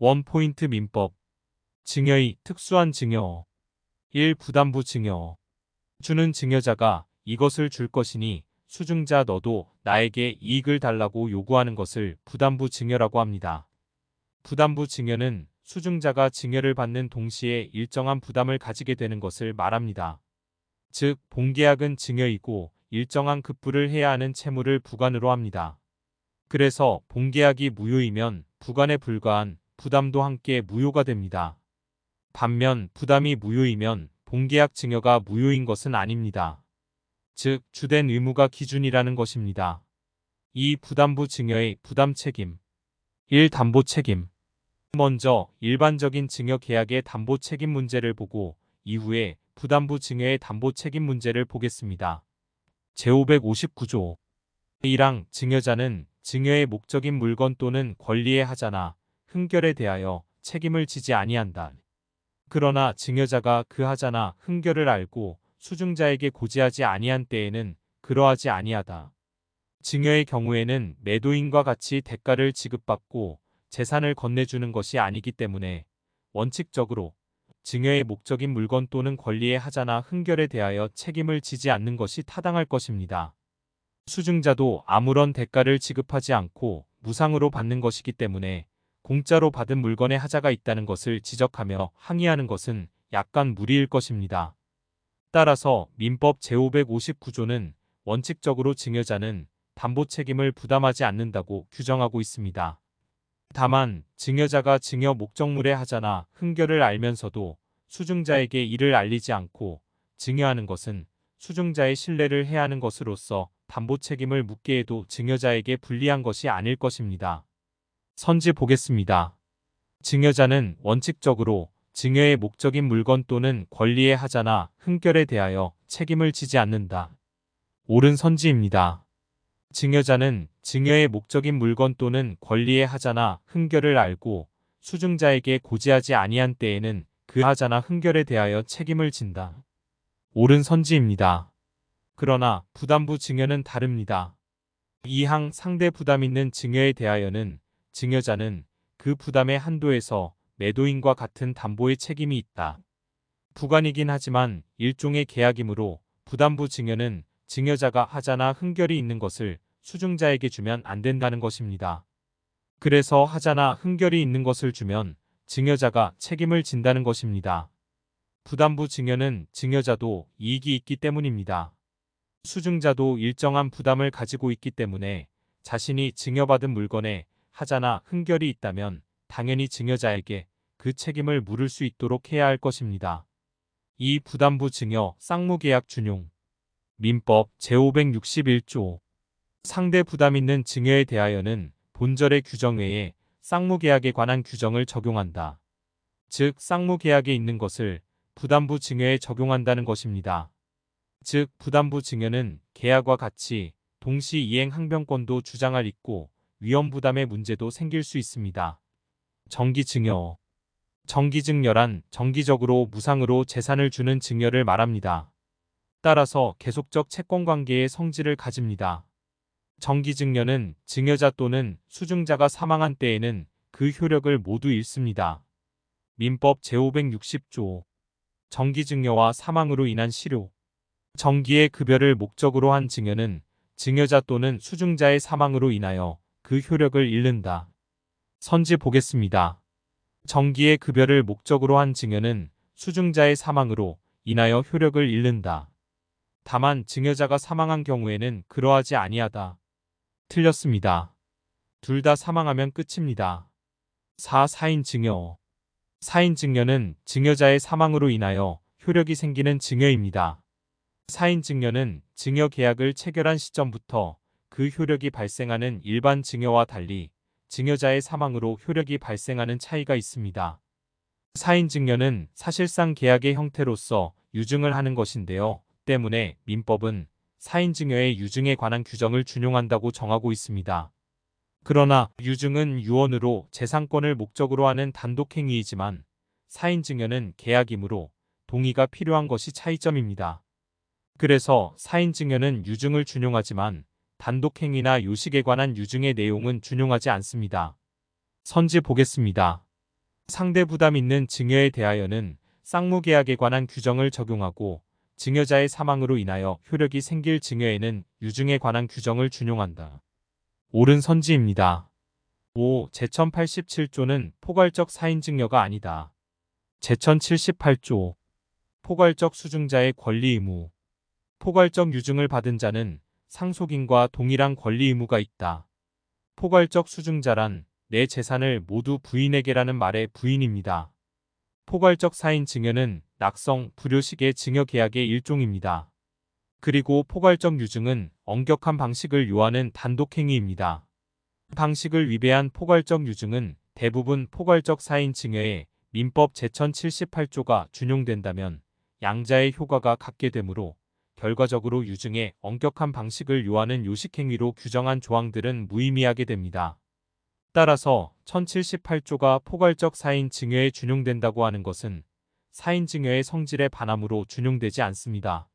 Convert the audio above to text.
원포인트 민법. 증여의 특수한 증여. 1. 부담부 증여. 주는 증여자가 이것을 줄 것이니 수증자 너도 나에게 이익을 달라고 요구하는 것을 부담부 증여라고 합니다. 부담부 증여는 수증자가 증여를 받는 동시에 일정한 부담을 가지게 되는 것을 말합니다. 즉, 본계약은 증여이고 일정한 급부를 해야 하는 채무를 부관으로 합니다. 그래서 본계약이 무효이면 부관에 불과한 부담도 함께 무효가 됩니다. 반면 부담이 무효이면 본계약 증여가 무효인 것은 아닙니다. 즉, 주된 의무가 기준이라는 것입니다. 2. 부담부 증여의 부담 책임. 1. 담보 책임. 먼저 일반적인 증여 계약의 담보 책임 문제를 보고 이후에 부담부 증여의 담보 책임 문제를 보겠습니다. 제559조 1항 증여자는 증여의 목적인 물건 또는 권리의 하자나 흥결에 대하여 책임을 지지 아니한다. 그러나 증여자가 그 하자나 흥결을 알고 수증자에게 고지하지 아니한 때에는 그러하지 아니하다. 증여의 경우에는 매도인과 같이 대가를 지급받고 재산을 건네주는 것이 아니기 때문에 원칙적으로 증여의 목적인 물건 또는 권리의 하자나 흥결에 대하여 책임을 지지 않는 것이 타당할 것입니다. 수증자도 아무런 대가를 지급하지 않고 무상으로 받는 것이기 때문에 공짜로 받은 물건에 하자가 있다는 것을 지적하며 항의하는 것은 약간 무리일 것입니다. 따라서 민법 제559조는 원칙적으로 증여자는 담보 책임을 부담하지 않는다고 규정하고 있습니다. 다만 증여자가 증여 목적물의 하자나 흥결을 알면서도 수증자에게 이를 알리지 않고 증여하는 것은 수증자의 신뢰를 해하는 것으로서 담보 책임을 묻게 해도 증여자에게 불리한 것이 아닐 것입니다. 선지 보겠습니다. 증여자는 원칙적으로 증여의 목적인 물건 또는 권리의 하자나 흥결에 대하여 책임을 지지 않는다. 옳은 선지입니다. 증여자는 증여의 목적인 물건 또는 권리의 하자나 흥결을 알고 수증자에게 고지하지 아니한 때에는 그 하자나 흥결에 대하여 책임을 진다. 옳은 선지입니다. 그러나 부담부 증여는 다릅니다. 2항 상대 부담 있는 증여에 대하여는 증여자는 그 부담의 한도에서 매도인과 같은 담보의 책임이 있다. 부관이긴 하지만 일종의 계약이므로 부담부 증여는 증여자가 하자나 흥결이 있는 것을 수증자에게 주면 안 된다는 것입니다. 그래서 하자나 흥결이 있는 것을 주면 증여자가 책임을 진다는 것입니다. 부담부 증여는 증여자도 이익이 있기 때문입니다. 수증자도 일정한 부담을 가지고 있기 때문에 자신이 증여받은 물건에 하자나 흥결이 있다면 당연히 증여자에게 그 책임을 물을 수 있도록 해야 할 것입니다. 이 부담부 증여 쌍무계약 준용. 민법 제561조. 상대 부담 있는 증여에 대하여는 본절의 규정 외에 쌍무계약에 관한 규정을 적용한다. 즉, 쌍무계약에 있는 것을 부담부 증여에 적용한다는 것입니다. 즉, 부담부 증여는 계약과 같이 동시 이행 항변권도 주장할 있고 위험부담의 문제도 생길 수 있습니다. 정기증여. 정기증여란 정기적으로 무상으로 재산을 주는 증여를 말합니다. 따라서 계속적 채권관계의 성질을 가집니다. 정기증여는 증여자 또는 수증자가 사망한 때에는 그 효력을 모두 잃습니다. 민법 제560조. 정기증여와 사망으로 인한 실효. 정기의 급여를 목적으로 한 증여는 증여자 또는 수증자의 사망으로 인하여 그 효력을 잃는다. 선지 보겠습니다. 정기의 급여를 목적으로 한 증여는 수증자의 사망으로 인하여 효력을 잃는다. 다만 증여자가 사망한 경우에는 그러하지 아니하다. 틀렸습니다. 둘 다 사망하면 끝입니다. 4. 사인증여. 사인증여는 증여자의 사망으로 인하여 효력이 생기는 증여입니다. 사인증여는 증여계약을 체결한 시점부터 그 효력이 발생하는 일반 증여와 달리 증여자의 사망으로 효력이 발생하는 차이가 있습니다. 사인증여는 사실상 계약의 형태로서 유증을 하는 것인데요. 때문에 민법은 사인증여의 유증에 관한 규정을 준용한다고 정하고 있습니다. 그러나 유증은 유언으로 재산권을 목적으로 하는 단독행위이지만 사인증여는 계약이므로 동의가 필요한 것이 차이점입니다. 그래서 사인증여는 유증을 준용하지만 단독행위나 요식에 관한 유증의 내용은 준용하지 않습니다. 선지 보겠습니다. 상대 부담 있는 증여에 대하여는 쌍무계약에 관한 규정을 적용하고 증여자의 사망으로 인하여 효력이 생길 증여에는 유증에 관한 규정을 준용한다. 옳은 선지입니다. 5. 제1087조는 포괄적 사인증여가 아니다. 제1078조 포괄적 수증자의 권리 의무. 포괄적 유증을 받은 자는 상속인과 동일한 권리 의무가 있다. 포괄적 수증자란 내 재산을 모두 부인에게라는 말의 부인입니다. 포괄적 사인 증여는 낙성, 불효식의 증여 계약의 일종입니다. 그리고 포괄적 유증은 엄격한 방식을 요하는 단독행위입니다. 방식을 위배한 포괄적 유증은 대부분 포괄적 사인 증여에 민법 제1078조가 준용된다면 양자의 효과가 같게 되므로 결과적으로 유증의 엄격한 방식을 요하는 요식행위로 규정한 조항들은 무의미하게 됩니다. 따라서 1078조가 포괄적 사인 증여에 준용된다고 하는 것은 사인 증여의 성질에 반하므로 준용되지 않습니다.